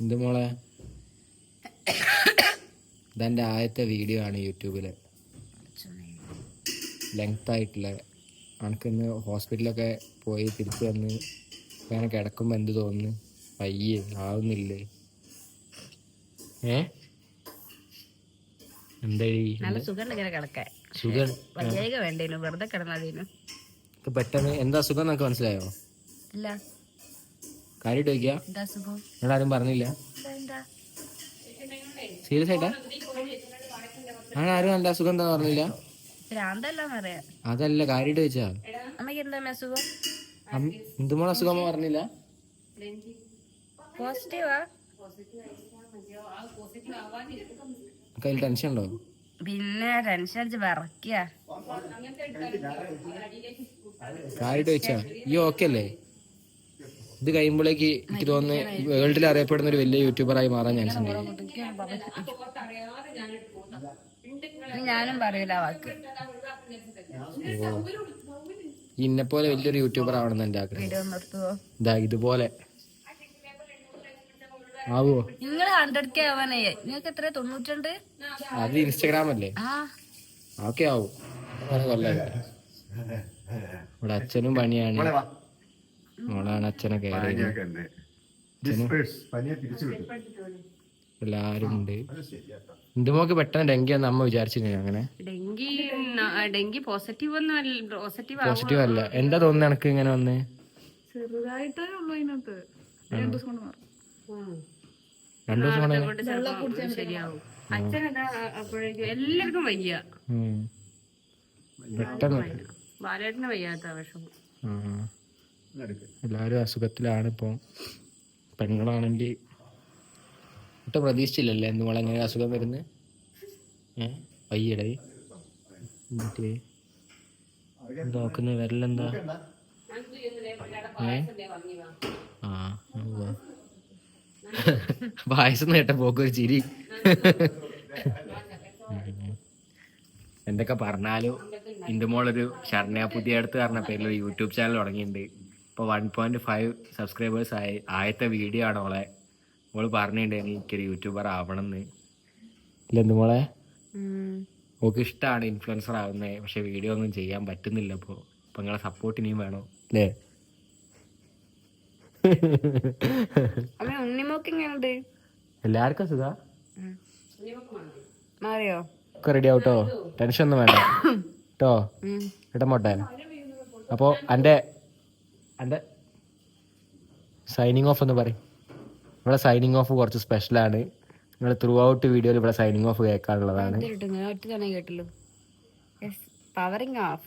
എന്ത് മോളെ? ഇതെൻ്റെ ആദ്യത്തെ വീഡിയോ ആണ് യൂട്യൂബിൽ. ലെങ്ത് ആയിട്ടുള്ള. അനക്കിന്ന് ഹോസ്പിറ്റലൊക്കെ പോയി തിരിച്ചു വന്ന് അങ്ങനെ കിടക്കുമ്പോൾ എന്ത് തോന്നുന്നു? അയ്യേ ആവുന്നില്ലേ? പെട്ടെന്ന് എന്താ സുഖം എന്നൊക്കെ മനസ്സിലായോ? കാര്യമായിട്ട് ചോദിക്കാ? നിങ്ങളാരും പറഞ്ഞില്ല? സീരിയസ് ആയിട്ടാ? അങ്ങനെ ആരും നല്ല അസുഖം എന്താ പറഞ്ഞില്ല? അതല്ല കാര്യമായിട്ട് ചോദിച്ചാ. എന്തുമോളെ അസുഖം പറഞ്ഞില്ല? കയ്യിൽ ടെൻഷൻ ഉണ്ടോ? പിന്നെ ടെൻഷൻ അടിച്ച് വിറയ്ക്ക. കാര്യമായിട്ട് ചോദിച്ചാ ഈ ഓക്കെ അല്ലേ? ഇത് കഴിയുമ്പോഴേക്ക് എനിക്ക് തോന്നുന്നു വേൾഡിൽ അറിയപ്പെടുന്ന ഒരു വലിയ യൂട്യൂബറായി മാറാൻ ചാൻസ് ഉണ്ട്. ഞാനും പറയൂല വാക്ക്. ഇന്നെ പോലെ വലിയൊരു യൂട്യൂബർ ആവണം എന്റെ ആഗ്രഹം. ഇതാ ഇതുപോലെ ആവോ? നിങ്ങൾ 100K ആവാനായി. നിങ്ങൾക്ക് എത്ര? 92? അത് ഇൻസ്റ്റാഗ്രാം അല്ലേ? ഓക്കെ ആവും. ഇവിടെ അച്ഛനും പണിയാണ്. മോളാണ് അച്ഛനെ കെയർ ചെയ്യുന്നത്. എല്ലാരും ഉണ്ട്. ഇന്ദുമോക്ക് പെട്ടെന്ന് ഡെങ്കി എന്ന് അമ്മ വിചാരിച്ചിരുന്നു. അങ്ങനെ ഡെങ്കി പോസിറ്റീവ് അല്ല. എന്താ തോന്നുന്നു എനക്ക് ഇങ്ങനെ വന്ന്? ചെറുതായിട്ടേ ഉള്ളൂ. അതിനകത്ത് 2 ദിവസം കൊണ്ട് മാറും. 2 ദിവസം കൊണ്ട് ശരിയാവും. അച്ഛനെന്താ അപ്പോഴേക്കും എല്ലാവർക്കും വയ്യ. പെട്ടെന്ന് ബാലേട്ടന് വയ്യാത്ത വിഷമം. എല്ലാരും അസുഖത്തിലാണ് ഇപ്പൊ. പെണ്ണുങ്ങളാണെങ്കിൽ ഒട്ടും പ്രതീക്ഷിച്ചില്ലല്ലേ എന്തുമോളെ എങ്ങനെ അസുഖം വരുന്നത്? വയ്യടേ മറ്റേ നോക്കുന്ന വിരലെന്താ? പായസം കേട്ട പോക്കൊരു ചിരി. എന്തൊക്കെ പറഞ്ഞാലും ഇന്ദുമോളൊരു ശരണ്യ പുതിയ അടുത്ത് പറഞ്ഞ പേരിലൊരു യൂട്യൂബ് ചാനൽ തുടങ്ങിയിട്ടുണ്ട്. ഇപ്പോൾ 1.5 സബ്സ്ക്രൈബേഴ്സ് ആയി. ആദ്യത്തെ വീഡിയോ ആണ് ഓളെ. ഓള് പറഞ്ഞിട്ടുണ്ട് എനിക്കൊരു യൂട്യൂബർ ആവണം എന്ന്. ഇല്ല എന്തുമോളെ? ഓക്ക് ഇഷ്ടമാണ് ഇൻഫ്ലുവൻസർ ആവുന്നത്. പക്ഷെ വീഡിയോ ഒന്നും ചെയ്യാൻ പറ്റുന്നില്ല. അപ്പോൾ നിങ്ങളെ സപ്പോർട്ട് ഇനിയും വേണം അല്ലേ? എല്ലാവർക്കും സുഖ ഒക്കെ റെഡി ആവട്ടോ. ടെൻഷൻ ഒന്നും വേണ്ട കേട്ടോ. ഇടമോട്ടെ. അപ്പോൾ എൻ്റെ സൈനിങ് ഓഫ് എന്ന് പറയും. ഇവിടെ സൈനിങ് ഓഫ് കുറച്ച് സ്പെഷ്യലാണ്. നിങ്ങൾ ത്രൂ ഔട്ട് വീഡിയോയിൽ ഇവിടെ സൈനിങ് ഓഫ് കേൾക്കാനുള്ളതാണ്. Powering of.